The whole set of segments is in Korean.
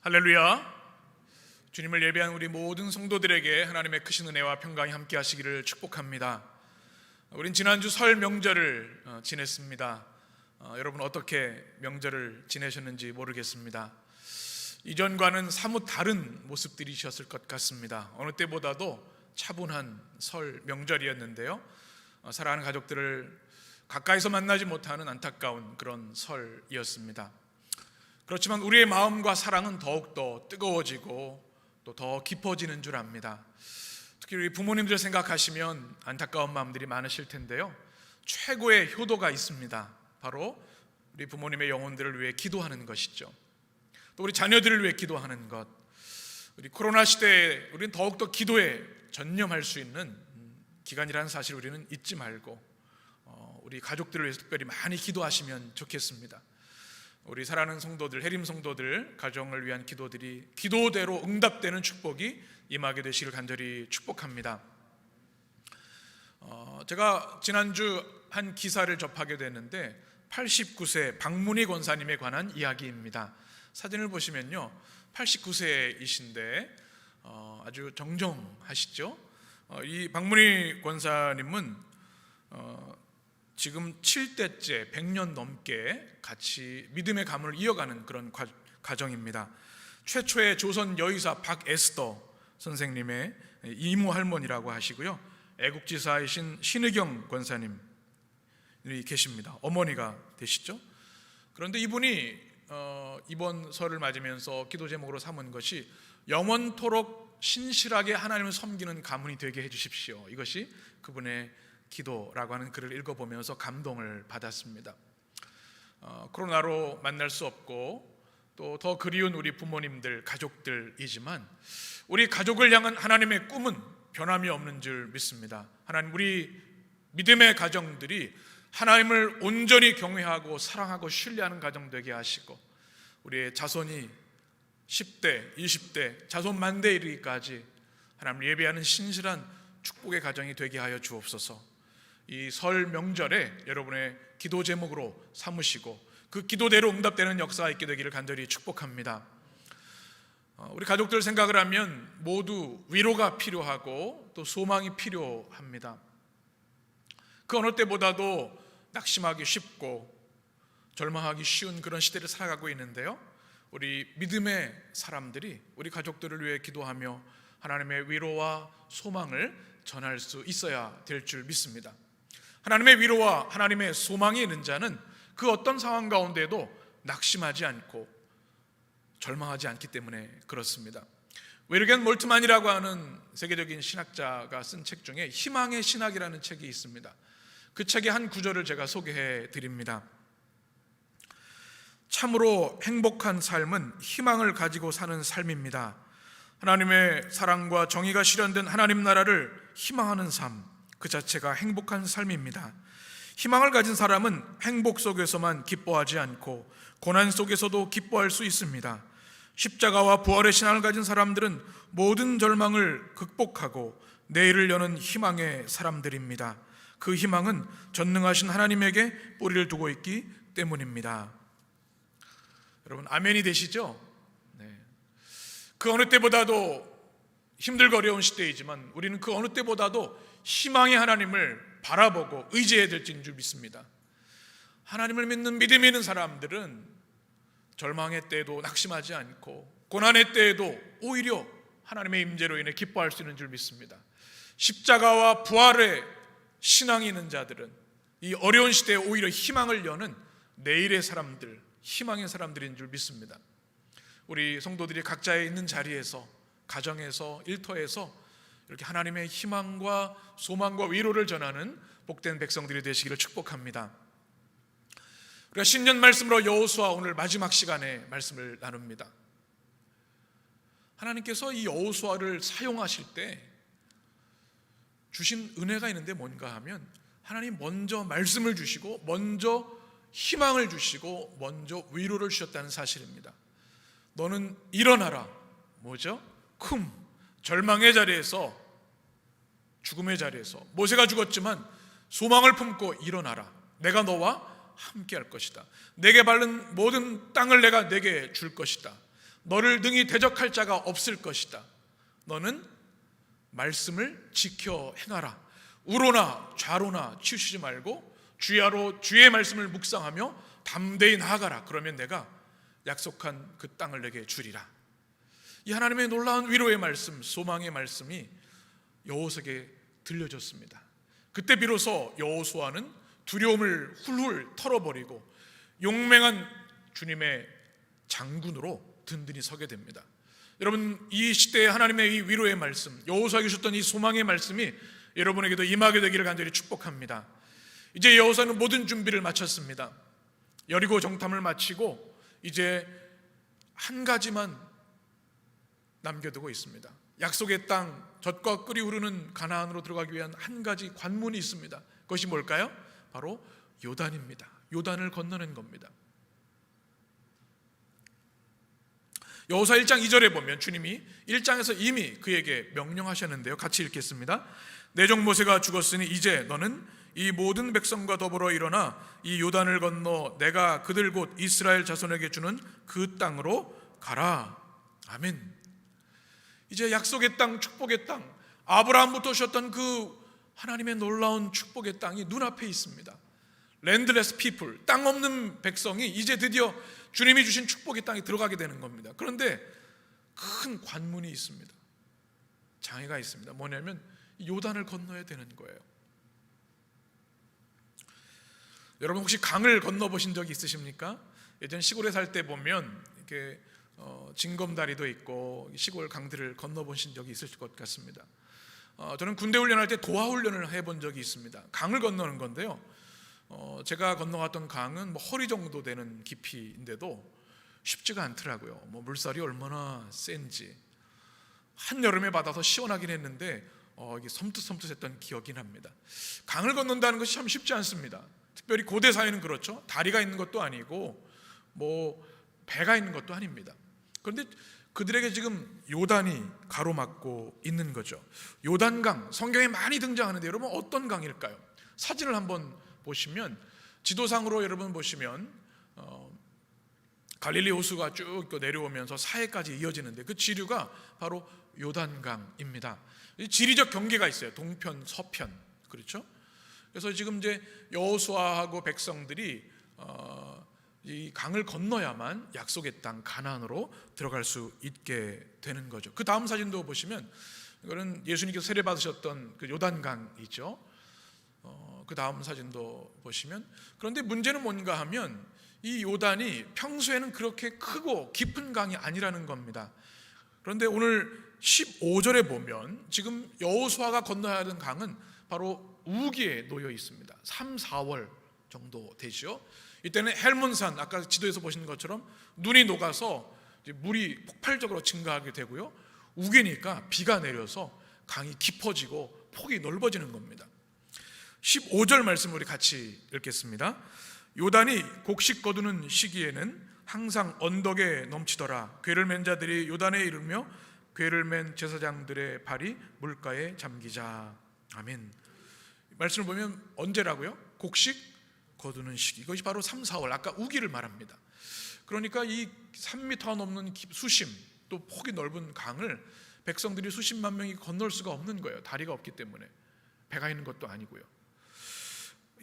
할렐루야. 주님을 예배한 우리 모든 성도들에게 하나님의 크신 은혜와 평강이 함께 하시기를 축복합니다. 우린 지난주 설 명절을 지냈습니다. 여러분 어떻게 명절을 지내셨는지 모르겠습니다. 이전과는 사뭇 다른 모습들이셨을 것 같습니다. 어느 때보다도 차분한 설 명절이었는데요, 사랑하는 가족들을 가까이서 만나지 못하는 안타까운 그런 설이었습니다. 그렇지만 우리의 마음과 사랑은 더욱더 뜨거워지고 또 더 깊어지는 줄 압니다. 특히 우리 부모님들 생각하시면 안타까운 마음들이 많으실 텐데요, 최고의 효도가 있습니다. 바로 우리 부모님의 영혼들을 위해 기도하는 것이죠. 또 우리 자녀들을 위해 기도하는 것. 우리 코로나 시대에 우리는 더욱더 기도에 전념할 수 있는 기간이라는 사실을 우리는 잊지 말고 우리 가족들을 위해서 특별히 많이 기도하시면 좋겠습니다. 우리 사랑하는 성도들, 해림 성도들 가정을 위한 기도들이 기도대로 응답되는 축복이 임하게 되시길 간절히 축복합니다. 제가 지난주 한 기사를 접하게 됐는데 89세 박문희 권사님에 관한 이야기입니다. 사진을 보시면요, 89세이신데 아주 정정하시죠. 이 박문희 권사님은 지금 7대째 100년 넘게 같이 믿음의 가문을 이어가는 그런 가정입니다. 최초의 조선 여의사 박에스더 선생님의 이모 할머니라고 하시고요, 애국지사이신 신의경 권사님이 계십니다. 어머니가 되시죠. 그런데 이분이 이번 설을 맞으면서 기도 제목으로 삼은 것이 영원토록 신실하게 하나님을 섬기는 가문이 되게 해주십시오. 이것이 그분의 기도라고 하는 글을 읽어보면서 감동을 받았습니다. 코로나로 만날 수 없고 또 더 그리운 우리 부모님들, 가족들이지만 우리 가족을 향한 하나님의 꿈은 변함이 없는 줄 믿습니다. 하나님, 우리 믿음의 가정들이 하나님을 온전히 경외하고 사랑하고 신뢰하는 가정 되게 하시고 우리의 자손이 10대, 20대, 자손 만대에 이르기까지 하나님을 예배하는 신실한 축복의 가정이 되게 하여 주옵소서. 이 설 명절에 여러분의 기도 제목으로 삼으시고 그 기도대로 응답되는 역사가 있게 되기를 간절히 축복합니다. 우리 가족들 생각을 하면 모두 위로가 필요하고 또 소망이 필요합니다. 그 어느 때보다도 낙심하기 쉽고 절망하기 쉬운 그런 시대를 살아가고 있는데요, 우리 믿음의 사람들이 우리 가족들을 위해 기도하며 하나님의 위로와 소망을 전할 수 있어야 될 줄 믿습니다. 하나님의 위로와 하나님의 소망이 있는 자는 그 어떤 상황 가운데도 낙심하지 않고 절망하지 않기 때문에 그렇습니다. 웨르겐 몰트만이라고 하는 세계적인 신학자가 쓴 책 중에 희망의 신학이라는 책이 있습니다. 그 책의 한 구절을 제가 소개해 드립니다. 참으로 행복한 삶은 희망을 가지고 사는 삶입니다. 하나님의 사랑과 정의가 실현된 하나님 나라를 희망하는 삶, 그 자체가 행복한 삶입니다. 희망을 가진 사람은 행복 속에서만 기뻐하지 않고 고난 속에서도 기뻐할 수 있습니다. 십자가와 부활의 신앙을 가진 사람들은 모든 절망을 극복하고 내일을 여는 희망의 사람들입니다. 그 희망은 전능하신 하나님에게 뿌리를 두고 있기 때문입니다. 여러분 아멘이 되시죠? 네. 그 어느 때보다도 힘들고 어려운 시대이지만 우리는 그 어느 때보다도 희망의 하나님을 바라보고 의지해야 될 줄 믿습니다. 하나님을 믿는 믿음이 있는 사람들은 절망의 때에도 낙심하지 않고 고난의 때에도 오히려 하나님의 임재로 인해 기뻐할 수 있는 줄 믿습니다. 십자가와 부활의 신앙이 있는 자들은 이 어려운 시대에 오히려 희망을 여는 내일의 사람들, 희망의 사람들인 줄 믿습니다. 우리 성도들이 각자의 있는 자리에서, 가정에서, 일터에서 이렇게 하나님의 희망과 소망과 위로를 전하는 복된 백성들이 되시기를 축복합니다. 우리가 신년 말씀으로 여호수아 오늘 마지막 시간에 말씀을 나눕니다. 하나님께서 이 여호수아를 사용하실 때 주신 은혜가 있는데 뭔가 하면 하나님 먼저 말씀을 주시고 먼저 희망을 주시고 먼저 위로를 주셨다는 사실입니다. 너는 일어나라. 뭐죠? 절망의 자리에서, 죽음의 자리에서 모세가 죽었지만 소망을 품고 일어나라. 내가 너와 함께 할 것이다. 내게 바른 모든 땅을 내가 내게 줄 것이다. 너를 능히 대적할 자가 없을 것이다. 너는 말씀을 지켜 행하라. 우로나 좌로나 치우치지 말고 주야로 주의 말씀을 묵상하며 담대히 나아가라. 그러면 내가 약속한 그 땅을 내게 주리라. 이 하나님의 놀라운 위로의 말씀, 소망의 말씀이 여호수아에게 들려졌습니다. 그때 비로소 여호수아는 두려움을 훌훌 털어버리고 용맹한 주님의 장군으로 든든히 서게 됩니다. 여러분, 이 시대에 하나님의 이 위로의 말씀, 여호수아에게 주셨던 이 소망의 말씀이 여러분에게도 임하게 되기를 간절히 축복합니다. 이제 여호수아는 모든 준비를 마쳤습니다. 여리고 정탐을 마치고 이제 한 가지만 남겨두고 있습니다. 약속의 땅, 젖과 꿀이 흐르는 가나안으로 들어가기 위한 한 가지 관문이 있습니다. 그것이 뭘까요? 바로 요단입니다. 요단을 건너는 겁니다. 여호수아 1장 2절에 보면 주님이 1장에서 이미 그에게 명령하셨는데요, 같이 읽겠습니다. 내 종 모세가 죽었으니 이제 너는 이 모든 백성과 더불어 일어나 이 요단을 건너 내가 그들 곧 이스라엘 자손에게 주는 그 땅으로 가라. 아멘. 이제 약속의 땅, 축복의 땅, 아브라함부터 오셨던 그 하나님의 놀라운 축복의 땅이 눈앞에 있습니다. 랜드레스 피플, 땅 없는 백성이 이제 드디어 주님이 주신 축복의 땅에 들어가게 되는 겁니다. 그런데 큰 관문이 있습니다. 장애가 있습니다. 뭐냐면 요단을 건너야 되는 거예요. 여러분 혹시 강을 건너보신 적이 있으십니까? 예전 시골에 살 때 보면 이렇게 징검다리도 있고 시골 강들을 건너보신 적이 있을 것 같습니다. 저는 군대 훈련할 때 도하 훈련을 해본 적이 있습니다. 강을 건너는 건데요, 제가 건너갔던 강은 허리 정도 되는 깊이인데도 쉽지가 않더라고요. 물살이 얼마나 센지. 한여름에 받아서 시원하긴 했는데 이게 섬뜩섬뜩했던 기억이 납니다. 강을 건넌다는 것이 참 쉽지 않습니다. 특별히 고대 사회는 그렇죠. 다리가 있는 것도 아니고 배가 있는 것도 아닙니다. 그런데 그들에게 지금 요단이 가로막고 있는 거죠. 요단강, 성경에 많이 등장하는데 여러분 어떤 강일까요? 사진을 한번 보시면, 지도상으로 여러분 보시면 갈릴리 호수가 쭉 내려오면서 사해까지 이어지는데 그 지류가 바로 요단강입니다. 지리적 경계가 있어요. 동편, 서편, 그렇죠? 그래서 지금 이제 여호수아하고 백성들이 이 강을 건너야만 약속의 땅 가나안으로 들어갈 수 있게 되는 거죠. 그 다음 사진도 보시면 이거는 예수님께서 세례 받으셨던 그 요단강이죠. 그 다음 사진도 보시면, 그런데 문제는 뭔가 하면 이 요단이 평소에는 그렇게 크고 깊은 강이 아니라는 겁니다. 그런데 오늘 15절에 보면 지금 여호수아가 건너야 하는 강은 바로 우기에 놓여 있습니다. 3, 4월 정도 되죠. 이때는 헬몬산, 아까 지도에서 보신 것처럼 눈이 녹아서 물이 폭발적으로 증가하게 되고요, 우기니까 비가 내려서 강이 깊어지고 폭이 넓어지는 겁니다. 15절 말씀 우리 같이 읽겠습니다. 요단이 곡식 거두는 시기에는 항상 언덕에 넘치더라. 궤를 맨 자들이 요단에 이르며 궤를 맨 제사장들의 발이 물가에 잠기자. 아멘. 말씀을 보면 언제라고요? 곡식 거두는 시기. 이것이 바로 3, 4월, 아까 우기를 말합니다. 그러니까 이 3m 넘는 수심, 또 폭이 넓은 강을 백성들이 수십만 명이 건널 수가 없는 거예요. 다리가 없기 때문에. 배가 있는 것도 아니고요.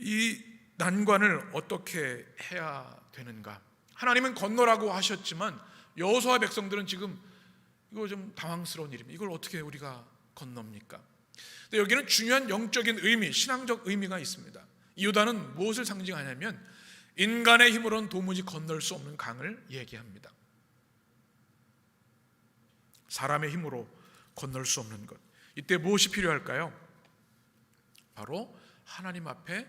이 난관을 어떻게 해야 되는가? 하나님은 건너라고 하셨지만 여호수아 백성들은 지금 이거 좀 당황스러운 일입니다. 이걸 어떻게 우리가 건넙니까? 근데 여기는 중요한 영적인 의미, 신앙적 의미가 있습니다. 이 요단은 무엇을 상징하냐면 인간의 힘으로는 도무지 건널 수 없는 강을 얘기합니다. 사람의 힘으로 건널 수 없는 것. 이때 무엇이 필요할까요? 바로 하나님 앞에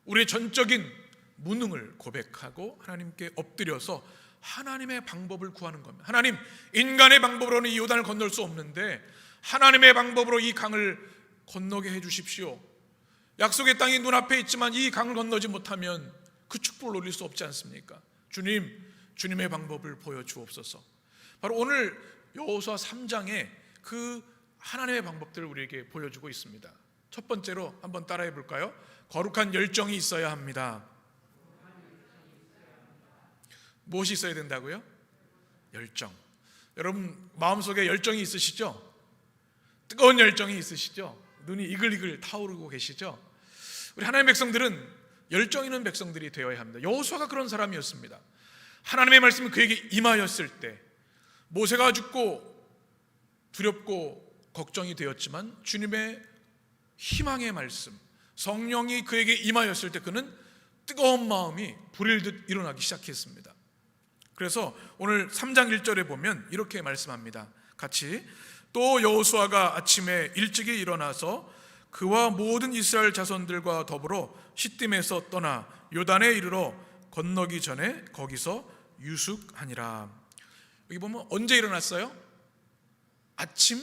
우리의 전적인 무능을 고백하고 하나님께 엎드려서 하나님의 방법을 구하는 겁니다. 하나님, 인간의 방법으로는 이 요단을 건널 수 없는데 하나님의 방법으로 이 강을 건너게 해 주십시오. 약속의 땅이 눈앞에 있지만 이 강을 건너지 못하면 그 축복을 누릴 수 없지 않습니까? 주님, 주님의 방법을 보여주옵소서. 바로 오늘 여호수아 3장에 그 하나님의 방법들을 우리에게 보여주고 있습니다. 첫 번째로 한번 따라해 볼까요? 거룩한 열정이 있어야 합니다. 무엇이 있어야 된다고요? 열정. 여러분 마음속에 열정이 있으시죠? 뜨거운 열정이 있으시죠? 눈이 이글이글 타오르고 계시죠? 우리 하나님의 백성들은 열정 있는 백성들이 되어야 합니다. 여호수아가 그런 사람이었습니다. 하나님의 말씀이 그에게 임하였을 때 모세가 죽고 두렵고 걱정이 되었지만 주님의 희망의 말씀, 성령이 그에게 임하였을 때 그는 뜨거운 마음이 불일 듯 일어나기 시작했습니다. 그래서 오늘 3장 1절에 보면 이렇게 말씀합니다. 같이 또 여호수아가 아침에 일찍이 일어나서 그와 모든 이스라엘 자손들과 더불어 시딤에서 떠나 요단에 이르러 건너기 전에 거기서 유숙하니라. 여기 보면 언제 일어났어요? 아침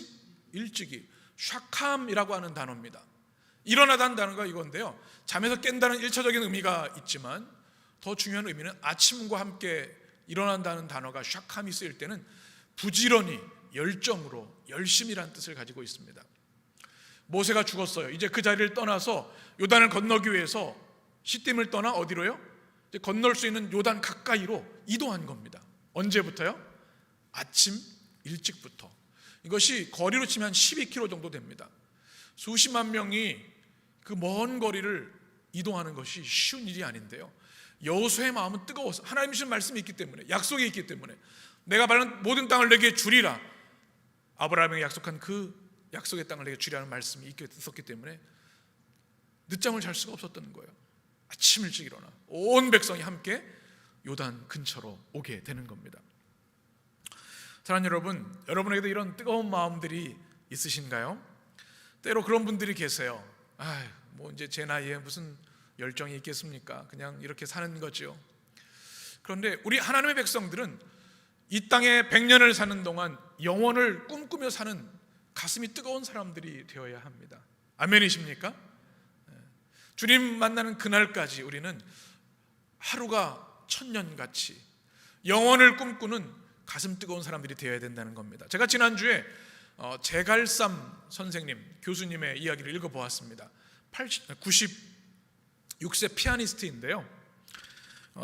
일찍이. 샤캄이라고 하는 단어입니다. 일어나다는 단어가 이건데요, 잠에서 깬다는 1차적인 의미가 있지만 더 중요한 의미는 아침과 함께 일어난다는 단어가 샤캄이 쓰일 때는 부지런히 열정으로 열심이라는 뜻을 가지고 있습니다. 모세가 죽었어요. 이제 그 자리를 떠나서 요단을 건너기 위해서 시딤을 떠나 어디로요? 이제 건널 수 있는 요단 가까이로 이동한 겁니다. 언제부터요? 아침 일찍부터. 이것이 거리로 치면 12km 정도 됩니다. 수십만 명이 그 먼 거리를 이동하는 것이 쉬운 일이 아닌데요, 여호수아의 마음은 뜨거워서 하나님 주신 말씀이 있기 때문에, 약속이 있기 때문에 내가 받는 모든 땅을 내게 주리라, 아브라함에게 약속한 그 약속의 땅을 내게 주리라는 말씀이 있었기 때문에 늦잠을 잘 수가 없었던 거예요. 아침 일찍 일어나 온 백성이 함께 요단 근처로 오게 되는 겁니다. 사랑하는 여러분, 여러분에게도 이런 뜨거운 마음들이 있으신가요? 때로 그런 분들이 계세요. 뭐 이제 제 나이에 무슨 열정이 있겠습니까? 그냥 이렇게 사는 거죠. 그런데 우리 하나님의 백성들은 이 땅에 100년을 사는 동안 영원을 꿈꾸며 사는 가슴이 뜨거운 사람들이 되어야 합니다. 아멘이십니까? 주님 만나는 그날까지 우리는 하루가 천년같이 영원을 꿈꾸는 가슴 뜨거운 사람들이 되어야 된다는 겁니다. 제가 지난주에 제갈삼 선생님, 교수님의 이야기를 읽어보았습니다. 96세 피아니스트인데요,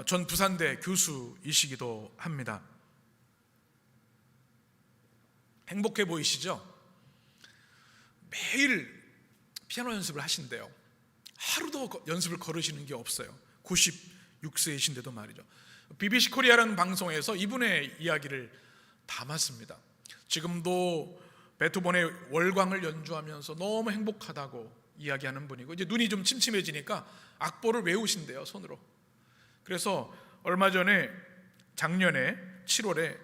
전 부산대 교수이시기도 합니다. 행복해 보이시죠? 매일 피아노 연습을 하신대요. 하루도 연습을 거르시는 게 없어요. 96세이신데도 말이죠. BBC 코리아라는 방송에서 이분의 이야기를 담았습니다. 지금도 베토벤의 월광을 연주하면서 너무 행복하다고 이야기하는 분이고, 이제 눈이 좀 침침해지니까 악보를 외우신대요, 손으로. 그래서 얼마 전에 작년에 7월에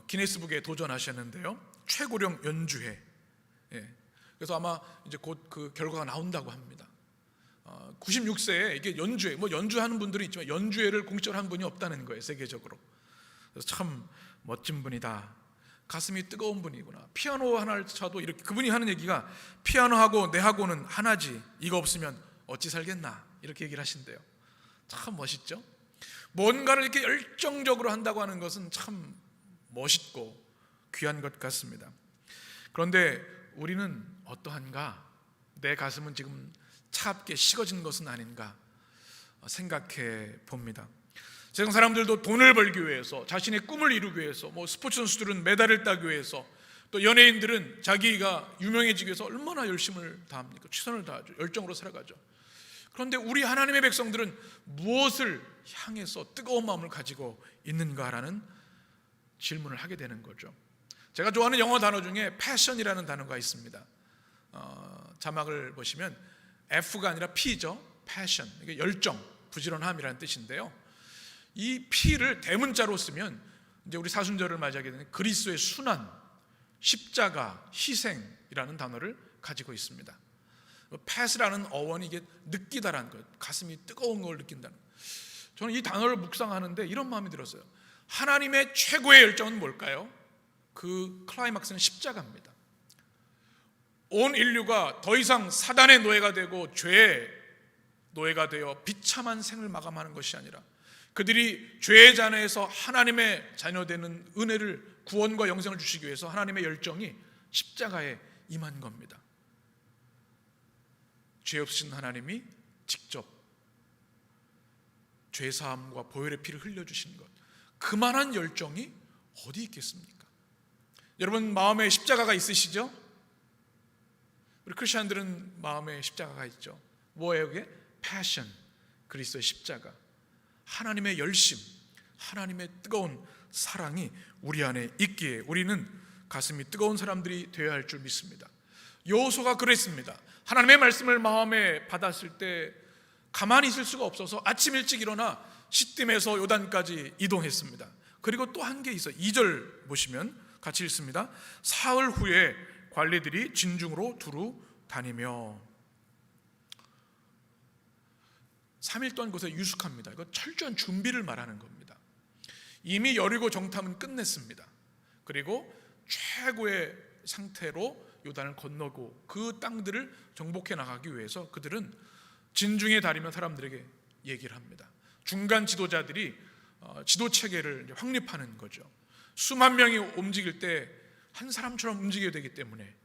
기네스북에 도전하셨는데요, 최고령 연주회. 그래서 아마 이제 곧 그 결과가 나온다고 합니다. 96세에 이게 연주회, 뭐 연주하는 분들이 있지만 연주회를 공식적으로 한 분이 없다는 거예요, 세계적으로. 그래서 참 멋진 분이다, 가슴이 뜨거운 분이구나. 피아노 하나를 쳐도 이렇게, 그분이 하는 얘기가 피아노하고 내하고는 하나지, 이거 없으면 어찌 살겠나, 이렇게 얘기를 하신대요. 참 멋있죠? 뭔가를 이렇게 열정적으로 한다고 하는 것은 참 멋있고 귀한 것 같습니다. 그런데 우리는 어떠한가? 내 가슴은 지금 차갑게 식어진 것은 아닌가 생각해 봅니다. 세상 사람들도 돈을 벌기 위해서, 자신의 꿈을 이루기 위해서, 뭐 스포츠 선수들은 메달을 따기 위해서, 또 연예인들은 자기가 유명해지기 위해서 얼마나 열심을 다합니까? 최선을 다하죠. 열정으로 살아가죠. 그런데 우리 하나님의 백성들은 무엇을 향해서 뜨거운 마음을 가지고 있는가라는 질문을 하게 되는 거죠. 제가 좋아하는 영어 단어 중에 패션이라는 단어가 있습니다. 자막을 보시면 F가 아니라 P죠. 패션, 이게 열정, 부지런함이라는 뜻인데요, 이 P를 대문자로 쓰면 이제 우리 사순절을 맞이하게 되는 그리스도의 순환, 십자가, 희생이라는 단어를 가지고 있습니다. 패스라는 어원이 이게 느끼다라는 것, 가슴이 뜨거운 걸 느낀다는 것. 저는 이 단어를 묵상하는데 이런 마음이 들었어요. 하나님의 최고의 열정은 뭘까요? 그 클라이막스는 십자가입니다. 온 인류가 더 이상 사단의 노예가 되고 죄의 노예가 되어 비참한 생을 마감하는 것이 아니라 그들이 죄의 잔해에서 하나님의 자녀되는 은혜를, 구원과 영생을 주시기 위해서 하나님의 열정이 십자가에 임한 겁니다. 죄 없으신 하나님이 직접 죄사함과 보혈의 피를 흘려주신 것, 그만한 열정이 어디 있겠습니까? 여러분 마음에 십자가가 있으시죠? 우리 크리스천들은 마음에 십자가가 있죠. 뭐예요 그게? 패션, 그리스도의 십자가, 하나님의 열심, 하나님의 뜨거운 사랑이 우리 안에 있기에 우리는 가슴이 뜨거운 사람들이 되어야 할 줄 믿습니다. 여호수아가 그랬습니다. 하나님의 말씀을 마음에 받았을 때 가만히 있을 수가 없어서 아침 일찍 일어나 시딤에서 요단까지 이동했습니다. 그리고 또 한 게 있어요. 2절 보시면 같이 읽습니다. 사흘 후에 관리들이 진중으로 두루 다니며. 3일 동안 그것에 유숙합니다. 이거 철저한 준비를 말하는 겁니다. 이미 여리고 정탐은 끝냈습니다. 그리고 최고의 상태로 요단을 건너고 그 땅들을 정복해 나가기 위해서 그들은 진중에 다니며 사람들에게 얘기를 합니다. 중간 지도자들이 지도 체계를 확립하는 거죠. 수만 명이 움직일 때 한 사람처럼 움직여야 되기 때문에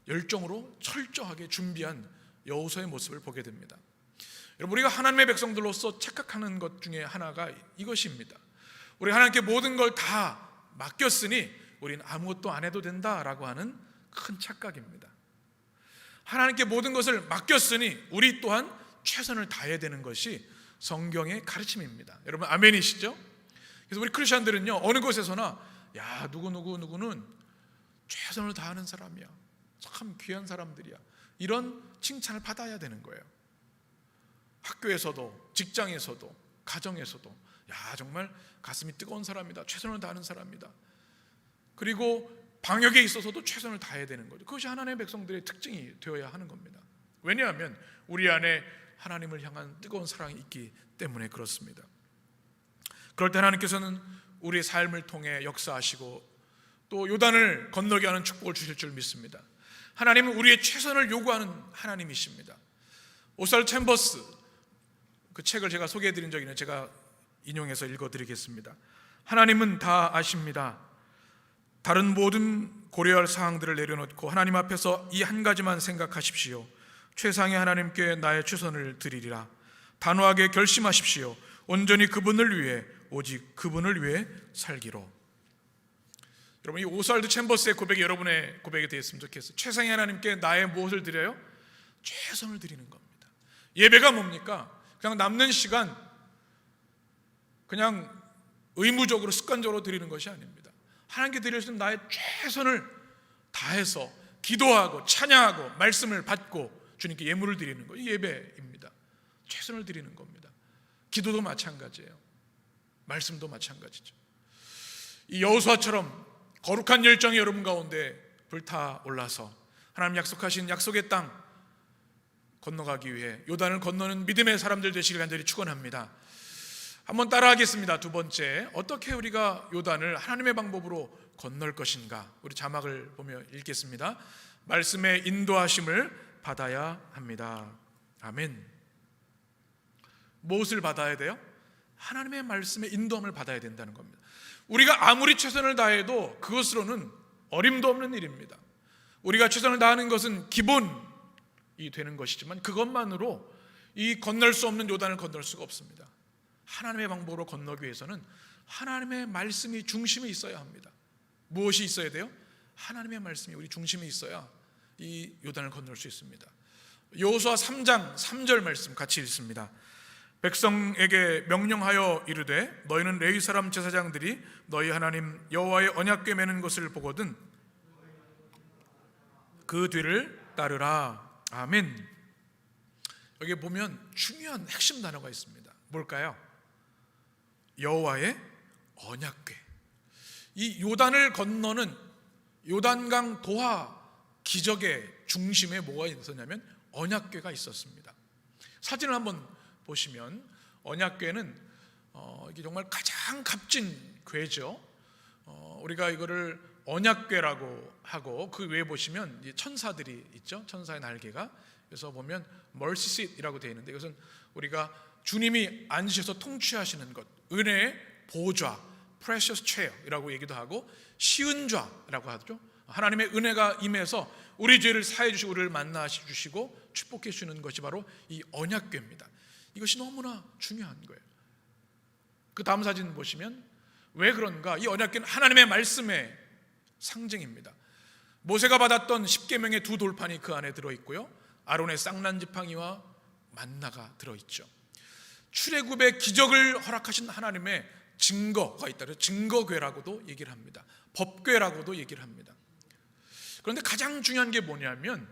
열정으로 철저하게 준비한 여호수아의 모습을 보게 됩니다. 여러분, 우리가 하나님의 백성들로서 착각하는 것 중에 하나가 이것입니다. 우리 하나님께 모든 걸 다 맡겼으니 우리는 아무것도 안 해도 된다라고 하는 큰 착각입니다. 하나님께 모든 것을 맡겼으니 우리 또한 최선을 다해야 되는 것이 성경의 가르침입니다. 여러분 아멘이시죠? 그래서 우리 크리스천들은요, 어느 곳에서나 야 누구는 최선을 다하는 사람이야, 참 귀한 사람들이야, 이런 칭찬을 받아야 되는 거예요. 학교에서도 직장에서도 가정에서도 야 정말 가슴이 뜨거운 사람이다, 최선을 다하는 사람이다. 그리고 방역에 있어서도 최선을 다해야 되는 거죠. 그것이 하나님의 백성들의 특징이 되어야 하는 겁니다. 왜냐하면 우리 안에 하나님을 향한 뜨거운 사랑이 있기 때문에 그렇습니다. 그럴 때 하나님께서는 우리의 삶을 통해 역사하시고 또 요단을 건너게 하는 축복을 주실 줄 믿습니다. 하나님은 우리의 최선을 요구하는 하나님이십니다. 오살 챔버스 그 책을 제가 소개해드린 적이 있는데 제가 인용해서 읽어드리겠습니다. 하나님은 다 아십니다. 다른 모든 고려할 사항들을 내려놓고 하나님 앞에서 이 한 가지만 생각하십시오. 최상의 하나님께 나의 최선을 드리리라. 단호하게 결심하십시오. 온전히 그분을 위해, 오직 그분을 위해 살기로. 여러분, 이 오스왈드 챔버스의 고백이 여러분의 고백이 되었으면 좋겠어요. 최상의 하나님께 나의 무엇을 드려요? 최선을 드리는 겁니다. 예배가 뭡니까? 그냥 남는 시간 그냥 의무적으로 습관적으로 드리는 것이 아닙니다. 하나님께 드릴 수 있는 나의 최선을 다해서 기도하고 찬양하고 말씀을 받고 주님께 예물을 드리는 거, 이 예배입니다. 최선을 드리는 겁니다. 기도도 마찬가지예요. 말씀도 마찬가지죠. 이 여호수아처럼 거룩한 열정이 여러분 가운데 불타올라서 하나님 약속하신 약속의 땅 건너가기 위해 요단을 건너는 믿음의 사람들 되시길 간절히 축원합니다. 한번 따라하겠습니다. 두 번째, 어떻게 우리가 요단을 하나님의 방법으로 건널 것인가? 우리 자막을 보며 읽겠습니다. 말씀의 인도하심을 받아야 합니다. 아멘. 무엇을 받아야 돼요? 하나님의 말씀의 인도함을 받아야 된다는 겁니다. 우리가 아무리 최선을 다해도 그것으로는 어림도 없는 일입니다. 우리가 최선을 다하는 것은 기본이 되는 것이지만 그것만으로 이 건널 수 없는 요단을 건널 수가 없습니다. 하나님의 방법으로 건너기 위해서는 하나님의 말씀이 중심에 있어야 합니다. 무엇이 있어야 돼요? 하나님의 말씀이 우리 중심에 있어야 이 요단을 건널 수 있습니다. 여호수아 3장 3절 말씀 같이 읽습니다. 백성에게 명령하여 이르되 너희는 레위 사람 제사장들이 너희 하나님 여호와의 언약궤 매는 것을 보거든 그 뒤를 따르라. 아멘. 여기 보면 중요한 핵심 단어가 있습니다. 뭘까요? 여호와의 언약궤. 이 요단을 건너는 요단강 도하 기적의 중심에 뭐가 있었냐면 언약궤가 있었습니다. 사진을 한번 보시면 언약궤는 이게 정말 가장 값진 궤죠. 우리가 이거를 언약궤라고 하고 그 위에 보시면 이제 천사들이 있죠. 천사의 날개가. 그래서 보면 mercy seat이라고 되어 있는데 이것은 우리가 주님이 앉으셔서 통치하시는 것, 은혜의 보좌, precious chair이라고 얘기도 하고 시은좌라고 하죠. 하나님의 은혜가 임해서 우리 죄를 사해 주시고 우리를 만나 주시고 축복해 주시는 것이 바로 이 언약궤입니다. 이것이 너무나 중요한 거예요. 그 다음 사진 보시면 왜 그런가? 이 언약궤는 하나님의 말씀에 상징입니다. 모세가 받았던 10계명의 두 돌판이 그 안에 들어있고요, 아론의 쌍난지팡이와 만나가 들어있죠. 출애굽의 기적을 허락하신 하나님의 증거가 있다. 증거궤라고도 얘기를 합니다. 법궤라고도 얘기를 합니다. 그런데 가장 중요한 게 뭐냐면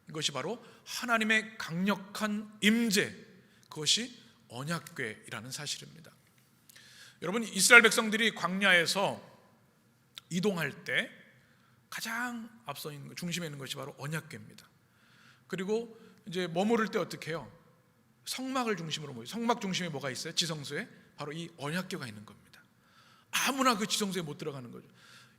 이것이 바로 하나님의 강력한 임재, 그것이 언약궤라는 사실입니다. 여러분, 이스라엘 백성들이 광야에서 이동할 때 가장 앞서 있는 중심에 있는 것이 바로 언약궤입니다. 그리고 이제 머무를 때 어떻게 해요? 성막을 중심으로 모여. 성막 중심에 뭐가 있어요? 지성소에 바로 이 언약궤가 있는 겁니다. 아무나 그 지성소에 못 들어가는 거죠.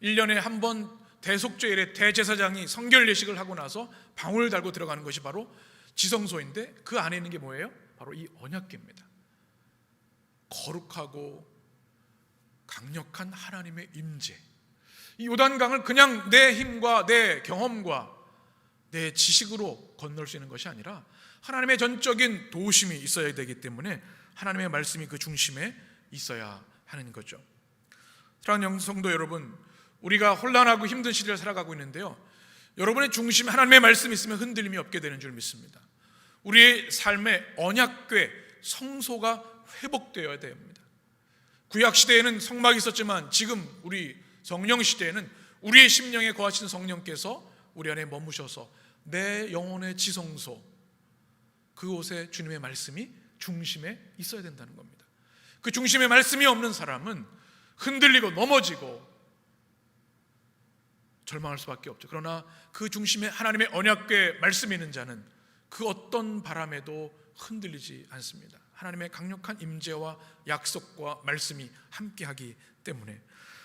1년에 한 번 대속죄일에 대제사장이 성결 예식을 하고 나서 방울을 달고 들어가는 것이 바로 지성소인데, 그 안에 있는 게 뭐예요? 바로 이 언약궤입니다. 거룩하고 강력한 하나님의 임재. 이 요단강을 그냥 내 힘과 내 경험과 내 지식으로 건널 수 있는 것이 아니라 하나님의 전적인 도우심이 있어야 되기 때문에 하나님의 말씀이 그 중심에 있어야 하는 거죠. 사랑하는 성도 여러분, 우리가 혼란하고 힘든 시대를 살아가고 있는데요, 여러분의 중심에 하나님의 말씀이 있으면 흔들림이 없게 되는 줄 믿습니다. 우리의 삶의 언약궤, 성소가 회복되어야 됩니다. 구약 시대에는 성막이 있었지만 지금 우리 성령 시대에는 우리의 심령에 거하시는 성령께서 우리 안에 머무셔서 내 영혼의 지성소, 그곳에 주님의 말씀이 중심에 있어야 된다는 겁니다. 그 중심에 말씀이 없는 사람은 흔들리고 넘어지고 절망할 수밖에 없죠. 그러나 그 중심에 하나님의 언약궤 말씀이 있는 자는 그 어떤 바람에도 흔들리지 않습니다. 하나님의 강력한 임재와 약속과 말씀이 함께하기 때문에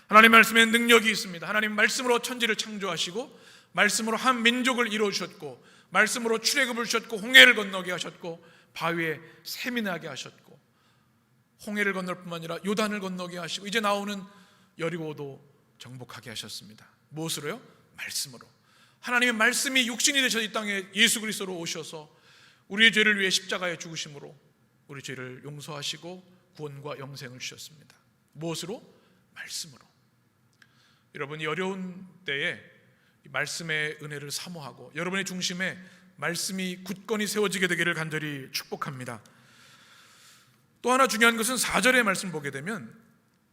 하나님의 말씀에 능력이 있습니다. 하나님 말씀으로 천지를 창조하시고 말씀으로 한 민족을 이루어주셨고 말씀으로 출애굽을 주셨고 홍해를 건너게 하셨고 바위에 샘이 나게 하셨고 홍해를 건널 뿐만 아니라 요단을 건너게 하시고 이제 나오는 여리고도 정복하게 하셨습니다. 무엇으로요? 말씀으로. 하나님의 말씀이 육신이 되셔서 이 땅에 예수 그리스도로 오셔서 우리의 죄를 위해 십자가에 죽으심으로 우리 죄를 용서하시고 구원과 영생을 주셨습니다. 무엇으로? 말씀으로. 여러분이 어려운 때에 말씀의 은혜를 사모하고 여러분의 중심에 말씀이 굳건히 세워지게 되기를 간절히 축복합니다. 또 하나 중요한 것은 4절의 말씀 보게 되면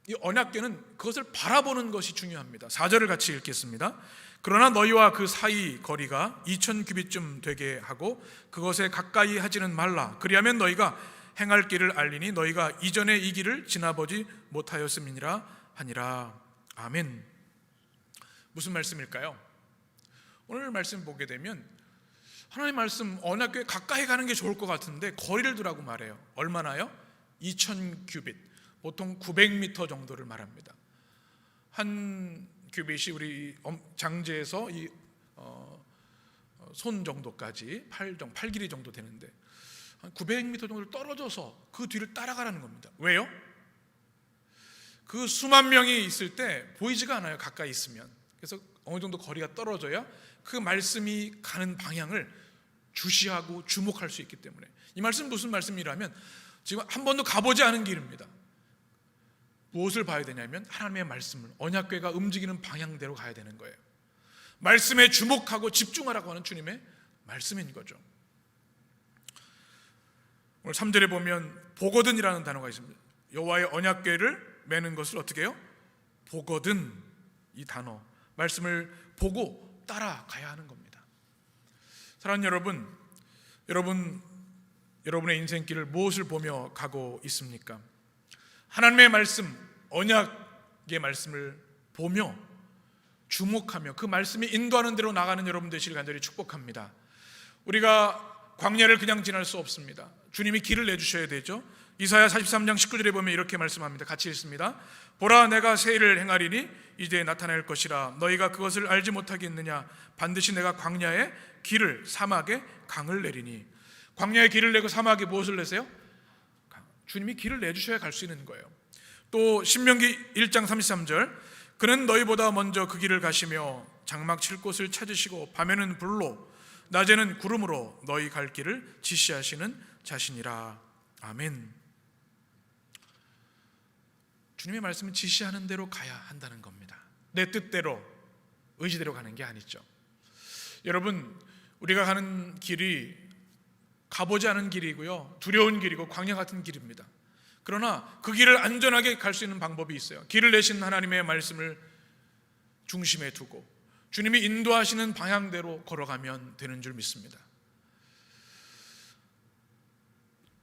이 언약궤는 그것을 바라보는 것이 중요합니다. 4절을 같이 읽겠습니다. 그러나 너희와 그 사이 거리가 2000규빗쯤 되게 하고 그것에 가까이 하지는 말라. 그리하면 너희가 행할 길을 알리니 너희가 이전에 이 길을 지나보지 못하였음이니라 하니라. 아멘. 무슨 말씀일까요? 오늘 말씀 보게 되면 하나님 말씀 언약궤 가까이 가는 게 좋을 것 같은데 거리를 두라고 말해요. 얼마나요? 2000규빗, 보통 900m 정도를 말합니다. 한 규빗이 우리 장제에서 손 정도까지 팔 길이 정도 되는데 한 900m 정도를 떨어져서 그 뒤를 따라가라는 겁니다. 왜요? 그 수만 명이 있을 때 보이지가 않아요. 가까이 있으면. 그래서 어느 정도 거리가 떨어져야 그 말씀이 가는 방향을 주시하고 주목할 수 있기 때문에. 이 말씀 무슨 말씀이라면 지금 한 번도 가보지 않은 길입니다. 무엇을 봐야 되냐면 하나님의 말씀을, 언약궤가 움직이는 방향대로 가야 되는 거예요. 말씀에 주목하고 집중하라고 하는 주님의 말씀인 거죠. 오늘 3절에 보면 보거든이라는 단어가 있습니다. 여호와의 언약궤를 매는 것을 어떻게 해요? 보거든. 이 단어 말씀을 보고 따라가야 하는 겁니다. 사랑하는 여러분, 여러분의 인생길을 무엇을 보며 가고 있습니까? 하나님의 말씀, 언약의 말씀을 보며 주목하며 그 말씀이 인도하는 대로 나가는 여러분 되시길 간절히 축복합니다. 우리가 광야를 그냥 지날 수 없습니다. 주님이 길을 내주셔야 되죠. 이사야 43장 19절에 보면 이렇게 말씀합니다. 같이 읽습니다. 보라, 내가 새 일을 행하리니 이제 나타날 것이라. 너희가 그것을 알지 못하겠느냐? 반드시 내가 광야에 길을, 사막에 강을 내리니. 광야에 길을 내고 사막에 무엇을 내세요? 주님이 길을 내주셔야 갈 수 있는 거예요. 또 신명기 1장 33절, 그는 너희보다 먼저 그 길을 가시며 장막 칠 곳을 찾으시고 밤에는 불로 낮에는 구름으로 너희 갈 길을 지시하시는 자신이라. 아멘. 주님의 말씀은 지시하는 대로 가야 한다는 겁니다. 내 뜻대로, 의지대로 가는 게 아니죠. 여러분, 우리가 가는 길이 가보지 않은 길이고요, 두려운 길이고 광야 같은 길입니다. 그러나 그 길을 안전하게 갈 수 있는 방법이 있어요. 길을 내신 하나님의 말씀을 중심에 두고 주님이 인도하시는 방향대로 걸어가면 되는 줄 믿습니다.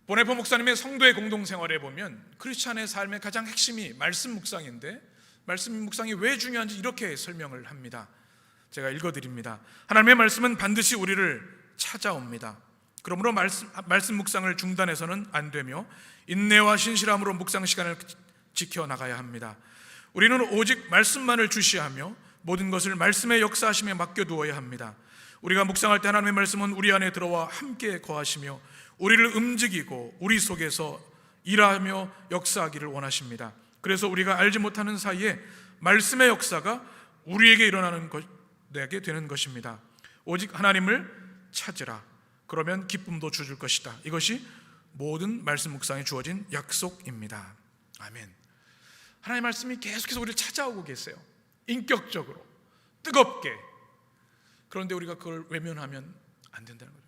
보네포 목사님의 성도의 공동생활에 보면 크리스찬의 삶의 가장 핵심이 말씀 묵상인데, 말씀 묵상이 왜 중요한지 이렇게 설명을 합니다. 제가 읽어드립니다. 하나님의 말씀은 반드시 우리를 찾아옵니다. 그러므로 말씀 묵상을 중단해서는 안 되며 인내와 신실함으로 묵상 시간을 지켜나가야 합니다. 우리는 오직 말씀만을 주시하며 모든 것을 말씀의 역사하심에 맡겨두어야 합니다. 우리가 묵상할 때 하나님의 말씀은 우리 안에 들어와 함께 거하시며 우리를 움직이고 우리 속에서 일하며 역사하기를 원하십니다. 그래서 우리가 알지 못하는 사이에 말씀의 역사가 우리에게 일어나는 되게 되는 것입니다. 오직 하나님을 찾으라. 그러면 기쁨도 주실 것이다. 이것이 모든 말씀 묵상에 주어진 약속입니다. 아멘. 하나님의 말씀이 계속해서 우리를 찾아오고 계세요. 인격적으로, 뜨겁게. 그런데 우리가 그걸 외면하면 안 된다는 거죠.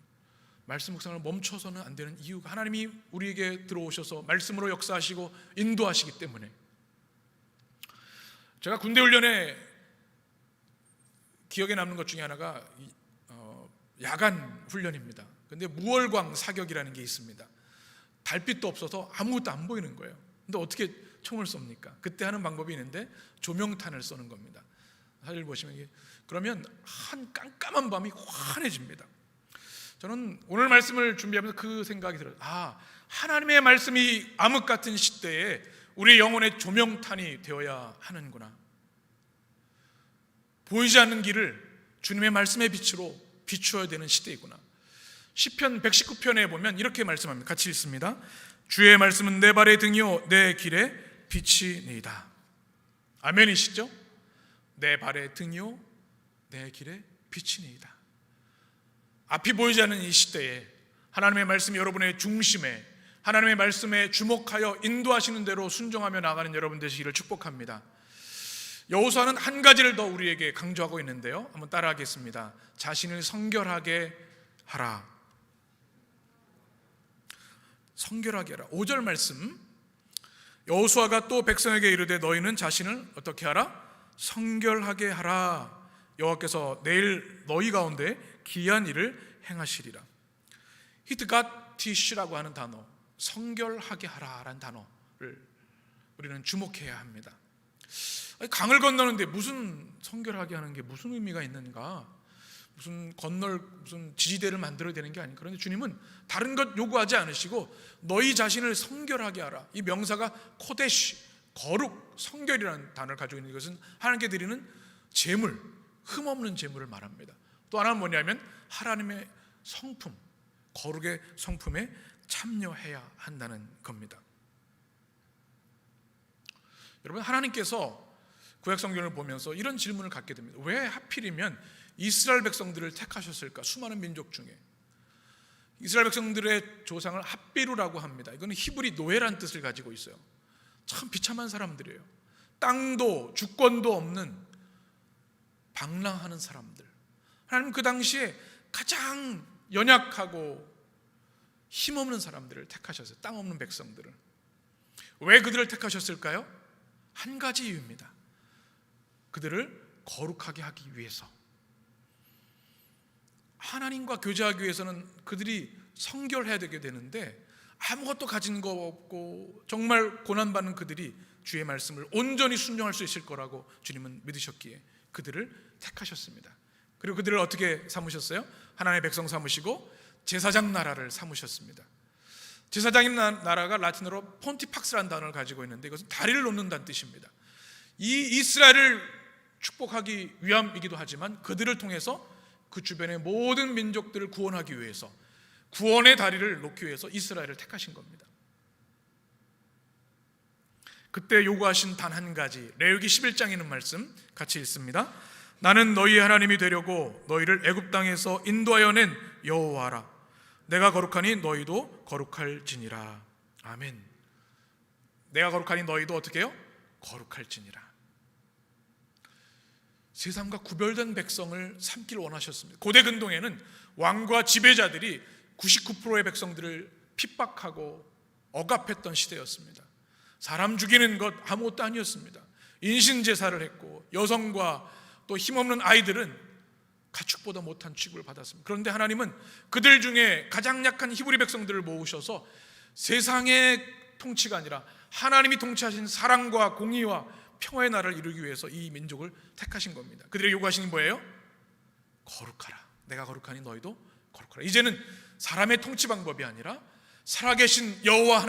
말씀 묵상을 멈춰서는 안 되는 이유가 하나님이 우리에게 들어오셔서 말씀으로 역사하시고 인도하시기 때문에. 제가 군대 훈련에 기억에 남는 것 중에 하나가 야간 훈련입니다. 근데 무월광 사격이라는 게 있습니다. 달빛도 없어서 아무것도 안 보이는 거예요. 근데 어떻게 총을 쏩니까? 그때 하는 방법이 있는데 조명탄을 쏘는 겁니다. 사실 보시면 그러면 한 깜깜한 밤이 환해집니다. 저는 오늘 말씀을 준비하면서 그 생각이 들어요. 하나님의 말씀이 암흑 같은 시대에 우리 영혼의 조명탄이 되어야 하는구나. 보이지 않는 길을 주님의 말씀의 빛으로 비추어야 되는 시대이구나. 시편 119편에 보면 이렇게 말씀합니다. 같이 읽습니다. 주의 말씀은 내 발의 등이요 내 길에 빛이니이다. 아멘이시죠? 내 발의 등이요 내 길에 빛이니이다. 앞이 보이지 않는 이 시대에 하나님의 말씀이 여러분의 중심에, 하나님의 말씀에 주목하여 인도하시는 대로 순종하며 나가는 여러분 되시기를 축복합니다. 여호수아는 한 가지를 더 우리에게 강조하고 있는데요, 한번 따라하겠습니다. 자신을 성결하게 하라. 성결하게 하라. 5절 말씀, 여호수아가 또 백성에게 이르되 너희는 자신을 어떻게 하라? 성결하게 하라. 여호와께서 내일 너희 가운데 기이한 일을 행하시리라. 히드가티시라고 하는 단어, 성결하게 하라라는 단어를 우리는 주목해야 합니다. 강을 건너는데 무슨 성결하게 하는 게 무슨 의미가 있는가? 무슨 지지대를 만들어야 되는 게 아니고, 그런데 주님은 다른 것 요구하지 않으시고 너희 자신을 성결하게 하라. 이 명사가 코데시, 거룩, 성결이라는 단어를 가지고 있는 것은 하나님께 드리는 제물, 흠없는 제물을 말합니다. 또 하나는 뭐냐면 하나님의 성품, 거룩의 성품에 참여해야 한다는 겁니다. 여러분, 하나님께서 구약성경을 보면서 이런 질문을 갖게 됩니다. 왜 하필이면 이스라엘 백성들을 택하셨을까? 수많은 민족 중에 이스라엘 백성들의 조상을 핫비루라고 합니다. 이거는 히브리 노예란 뜻을 가지고 있어요. 참 비참한 사람들이에요. 땅도 주권도 없는 방랑하는 사람들. 하나님 그 당시에 가장 연약하고 힘없는 사람들을 택하셨어요. 땅 없는 백성들을. 왜 그들을 택하셨을까요? 한 가지 이유입니다. 그들을 거룩하게 하기 위해서. 하나님과 교제하기 위해서는 그들이 성결해야 되게 되는데 아무것도 가진 거 없고 정말 고난받는 그들이 주의 말씀을 온전히 순종할 수 있을 거라고 주님은 믿으셨기에 그들을 택하셨습니다. 그리고 그들을 어떻게 삼으셨어요? 하나님의 백성 삼으시고 제사장 나라를 삼으셨습니다. 제사장인 나라가 라틴어로 폰티팍스라는 단어를 가지고 있는데 이것은 다리를 놓는다는 뜻입니다. 이 이스라엘을 축복하기 위함이기도 하지만 그들을 통해서 그 주변의 모든 민족들을 구원하기 위해서, 구원의 다리를 놓기 위해서 이스라엘을 택하신 겁니다. 그때 요구하신 단 한 가지, 레위기 11장에 있는 말씀 같이 읽습니다. 나는 너희의 하나님이 되려고 너희를 애굽 땅에서 인도하여 낸 여호와라. 내가 거룩하니 너희도 거룩할지니라. 아멘. 내가 거룩하니 너희도 어떻게 해요? 거룩할지니라. 세상과 구별된 백성을 삼기를 원하셨습니다. 고대 근동에는 왕과 지배자들이 99%의 백성들을 핍박하고 억압했던 시대였습니다. 사람 죽이는 것 아무것도 아니었습니다. 인신제사를 했고 여성과 또 힘없는 아이들은 가축보다 못한 취급을 받았습니다. 그런데 하나님은 그들 중에 가장 약한 히브리 백성들을 모으셔서 세상의 통치가 아니라 하나님이 통치하신 사랑과 공의와 평화의 나라를 이루기 위해서 이 민족을 택하신 겁니다. 그들에게 요구하시는 게 뭐예요? 거룩하라. 내가 거룩하니 너희도 거룩하라. 이제는 사람의 통치 방법이 아니라 살아계신 여호와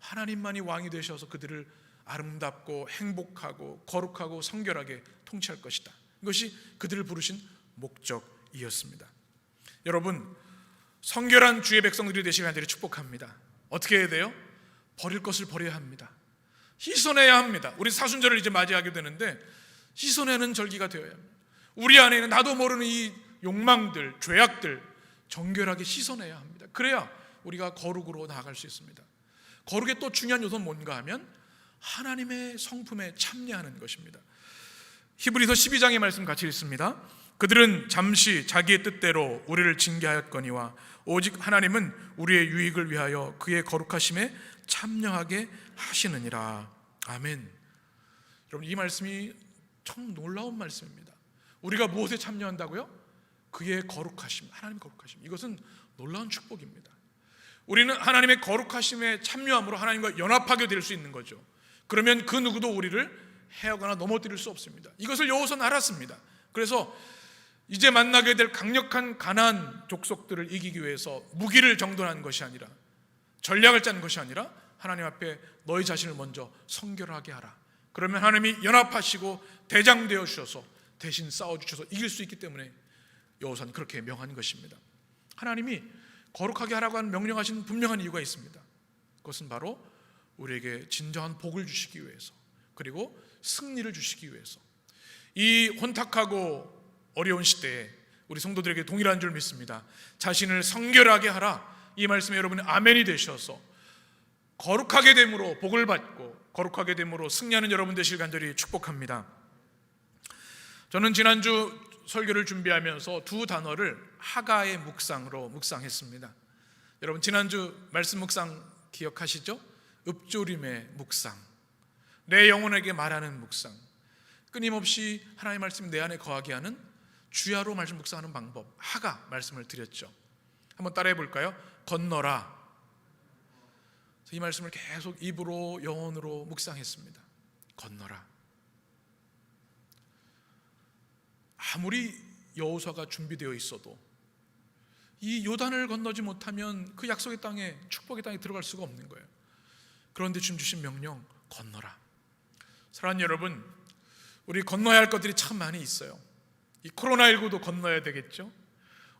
하나님만이 왕이 되셔서 그들을 아름답고 행복하고 거룩하고 성결하게 통치할 것이다. 이것이 그들을 부르신 목적이었습니다. 여러분, 성결한 주의 백성들이 되시길 간절히 축복합니다. 어떻게 해야 돼요? 버릴 것을 버려야 합니다. 씻어내야 합니다. 우리 사순절을 이제 맞이하게 되는데 씻어내는 절기가 되어야 합니다. 우리 안에 있는 나도 모르는 이 욕망들, 죄악들 정결하게 씻어내야 합니다. 그래야 우리가 거룩으로 나아갈 수 있습니다. 거룩의 또 중요한 요소는 뭔가 하면 하나님의 성품에 참여하는 것입니다. 히브리서 12장의 말씀 같이 읽습니다. 그들은 잠시 자기의 뜻대로 우리를 징계하였거니와 오직 하나님은 우리의 유익을 위하여 그의 거룩하심에 참여하게 하시느니라. 아멘. 여러분, 이 말씀이 참 놀라운 말씀입니다. 우리가 무엇에 참여한다고요? 그의 거룩하심, 하나님의 거룩하심. 이것은 놀라운 축복입니다. 우리는 하나님의 거룩하심에 참여함으로 하나님과 연합하게 될 수 있는 거죠. 그러면 그 누구도 우리를 해하거나 넘어뜨릴 수 없습니다. 이것을 여호수아는 알았습니다. 그래서 이제 만나게 될 강력한 가나안 족속들을 이기기 위해서 무기를 정돈한 것이 아니라, 전략을 짠 것이 아니라 하나님 앞에 너희 자신을 먼저 성결하게 하라. 그러면 하나님이 연합하시고 대장 되어 주셔서 대신 싸워주셔서 이길 수 있기 때문에 여호수아는 그렇게 명한 것입니다. 하나님이 거룩하게 하라고 하는 명령하신 분명한 이유가 있습니다. 그것은 바로 우리에게 진정한 복을 주시기 위해서, 그리고 승리를 주시기 위해서. 이 혼탁하고 어려운 시대에 우리 성도들에게 동일한 줄 믿습니다. 자신을 성결하게 하라, 이 말씀에 여러분이 아멘이 되셔서 거룩하게 됨으로 복을 받고 거룩하게 됨으로 승리하는 여러분 되시길 간절히 축복합니다. 저는 지난주 설교를 준비하면서 두 단어를 하가의 묵상으로 묵상했습니다. 여러분, 지난주 말씀 묵상 기억하시죠? 읊조림의 묵상, 내 영혼에게 말하는 묵상, 끊임없이 하나님의 말씀이 내 안에 거하게 하는 주야로 말씀 묵상하는 방법, 하가 말씀을 드렸죠. 한번 따라해 볼까요? 건너라. 이 말씀을 계속 입으로 영혼으로 묵상했습니다. 건너라. 아무리 여호수아가 준비되어 있어도 이 요단을 건너지 못하면 그 약속의 땅에, 축복의 땅에 들어갈 수가 없는 거예요. 그런데 주님 주신 명령, 건너라. 사랑하는 여러분, 우리 건너야 할 것들이 참 많이 있어요. 이 코로나19도 건너야 되겠죠.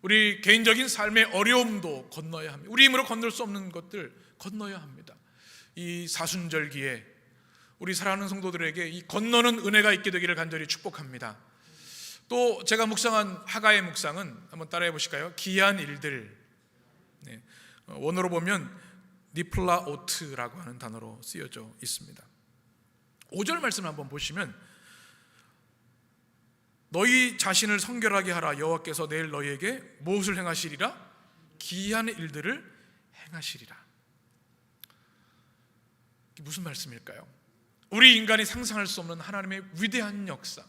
우리 개인적인 삶의 어려움도 건너야 합니다. 우리 힘으로 건널 수 없는 것들 건너야 합니다. 이 사순절기에 우리 사랑하는 성도들에게 이 건너는 은혜가 있게 되기를 간절히 축복합니다. 또 제가 묵상한 하가의 묵상은 한번 따라해 보실까요? 기이한 일들. 원어로 보면 니플라오트라고 하는 단어로 쓰여져 있습니다. 5절 말씀을 한번 보시면, 너희 자신을 성결하게 하라. 여호와께서 내일 너희에게 무엇을 행하시리라? 기이한 일들을 행하시리라. 이게 무슨 말씀일까요? 우리 인간이 상상할 수 없는 하나님의 위대한 역사,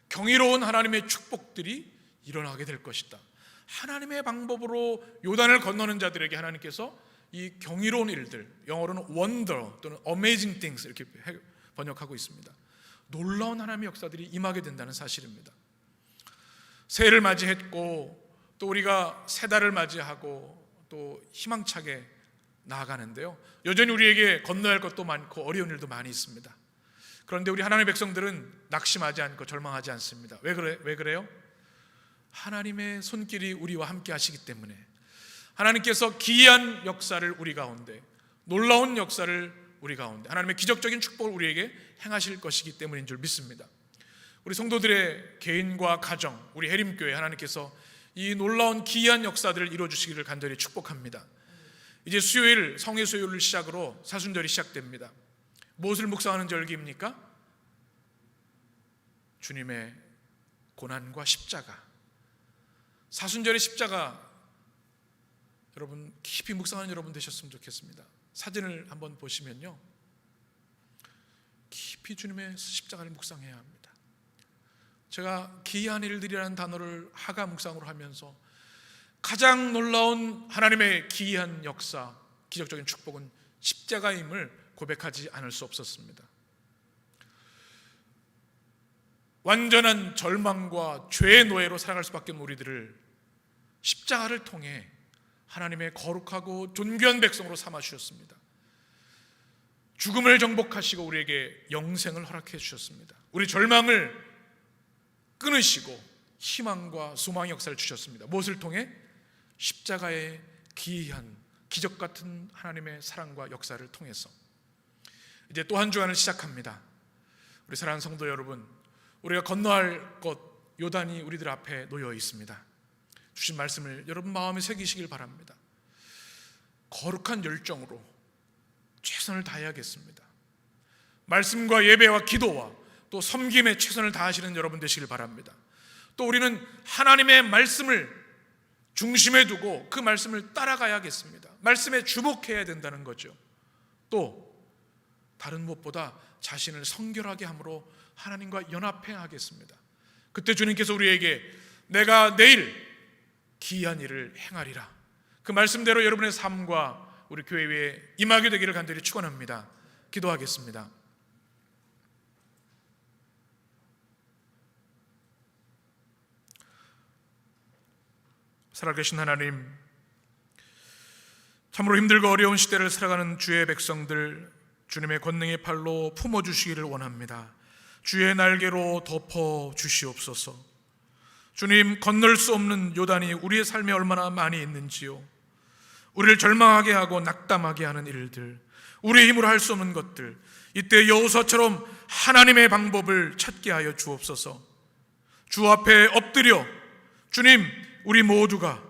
경이로운 하나님의 축복들이 일어나게 될 것이다. 하나님의 방법으로 요단을 건너는 자들에게 하나님께서 이 경이로운 일들, 영어로는 wonder 또는 amazing things 이렇게 번역하고 있습니다. 놀라운 하나님의 역사들이 임하게 된다는 사실입니다. 새해를 맞이했고 또 우리가 새 달을 맞이하고 또 희망차게 나아가는데요, 여전히 우리에게 건너야 할 것도 많고 어려운 일도 많이 있습니다. 그런데 우리 하나님의 백성들은 낙심하지 않고 절망하지 않습니다. 왜 그래요? 하나님의 손길이 우리와 함께 하시기 때문에, 하나님께서 기이한 역사를 우리 가운데, 놀라운 역사를 우리 가운데, 하나님의 기적적인 축복을 우리에게 행하실 것이기 때문인 줄 믿습니다. 우리 성도들의 개인과 가정, 우리 해림교회 하나님께서 이 놀라운 기이한 역사들을 이루어주시기를 간절히 축복합니다. 이제 수요일, 성회 수요일을 시작으로 사순절이 시작됩니다. 무엇을 묵상하는 절기입니까? 주님의 고난과 십자가, 사순절의 십자가, 여러분 깊이 묵상하는 여러분 되셨으면 좋겠습니다. 사진을 한번 보시면요, 깊이 주님의 십자가를 묵상해야 합니다. 제가 기이한 일들이라는 단어를 하가 묵상으로 하면서 가장 놀라운 하나님의 기이한 역사, 기적적인 축복은 십자가임을 고백하지 않을 수 없었습니다. 완전한 절망과 죄의 노예로 살아갈 수밖에 없는 우리들을 십자가를 통해 하나님의 거룩하고 존귀한 백성으로 삼아 주셨습니다. 죽음을 정복하시고 우리에게 영생을 허락해 주셨습니다. 우리 절망을 끊으시고 희망과 소망의 역사를 주셨습니다. 무엇을 통해? 십자가의 기이한 기적 같은 하나님의 사랑과 역사를 통해서. 이제 또 한 주간을 시작합니다. 우리 사랑하는 성도 여러분, 우리가 건너야 할 것 요단이 우리들 앞에 놓여 있습니다. 주신 말씀을 여러분 마음에 새기시길 바랍니다. 거룩한 열정으로 최선을 다해야겠습니다. 말씀과 예배와 기도와 또 섬김에 최선을 다하시는 여러분 되시길 바랍니다. 또 우리는 하나님의 말씀을 중심에 두고 그 말씀을 따라가야겠습니다. 말씀에 주목해야 된다는 거죠. 또 다른 무엇보다 자신을 성결하게 함으로 하나님과 연합해야 하겠습니다. 그때 주님께서 우리에게 내가 내일 기이한 일을 행하리라, 그 말씀대로 여러분의 삶과 우리 교회 위에 임하게 되기를 간절히 축원합니다. 기도하겠습니다. 살아계신 하나님, 참으로 힘들고 어려운 시대를 살아가는 주의 백성들, 주님의 권능의 팔로 품어주시기를 원합니다. 주의 날개로 덮어주시옵소서. 주님, 건널 수 없는 요단이 우리의 삶에 얼마나 많이 있는지요. 우리를 절망하게 하고 낙담하게 하는 일들, 우리의 힘으로 할 수 없는 것들, 이때 여호수아처럼 하나님의 방법을 찾게 하여 주옵소서. 주 앞에 엎드려 주님, 우리 모두가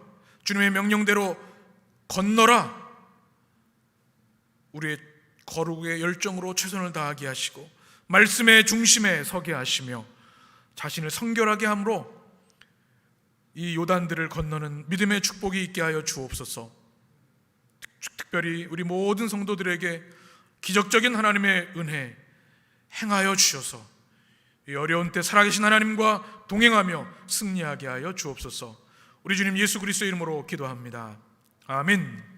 주님의 명령대로 건너라, 우리의 거룩의 열정으로 최선을 다하게 하시고 말씀의 중심에 서게 하시며 자신을 성결하게 함으로 이 요단들을 건너는 믿음의 축복이 있게 하여 주옵소서. 특별히 우리 모든 성도들에게 기적적인 하나님의 은혜 행하여 주셔서 이 어려운 때 살아계신 하나님과 동행하며 승리하게 하여 주옵소서. 우리 주님 예수 그리스도의 이름으로 기도합니다. 아멘.